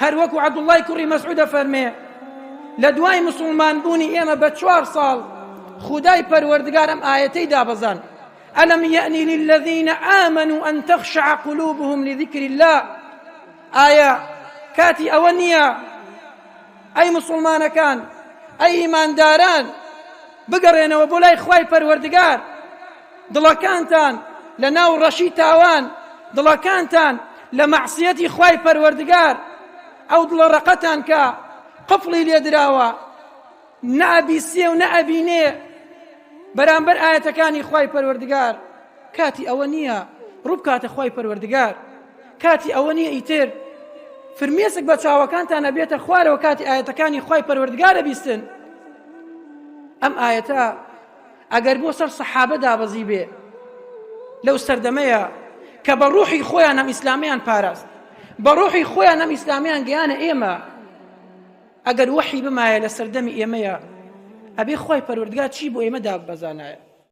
هەر وەکو عەبدوڵڵای کوڕی مەسعودە فەرمێ لە دوای مسلمان بوونی ئێمە بە 4 ساڵ خودای پەروەردگار ئەم ئاەتەی دابەزان ألم يأن للذين آمنوا أن تخشع قلوبهم لذكر الله آية كاتي أونيا أي مسلمان كان أي إيمان داران بقرين وبولاي خواي پروردگار دڵا كانتان لناو رشي تاوان دڵا كانتان لمعصيتي خواي پروردگار أو دڵا رقتان كا قفلي ليدراوا نأبي سي ونأبي ني بەرامبەر ئاەتەکانی خوای پەروەردگار کاتی ئەوە نییە ڕووبکاتە خوای پەروەردگار کاتی ئەوە نییە ئیتر فرمێسک بە چاوەکانتان ئەبێتە خوارەوە کاتی ئاەتەکانی خوای پەروەردگارە بیستن ئەم ئاەتە ئەگەر بۆ سەر سەحابە دابەزی بێ لەو سەردەمەیە کە بە ڕوحی خۆیان ئەم ئیسلامیان پاراست بە ڕوحی خۆیان ئەم ئیسلامیان گەیانە ئێمە ئەگەر وەحی بمایە لە سەردەمی ئێمەیە ئەبێ خۆی پەروەردگار چی بۆ ئێمە دابەزانایە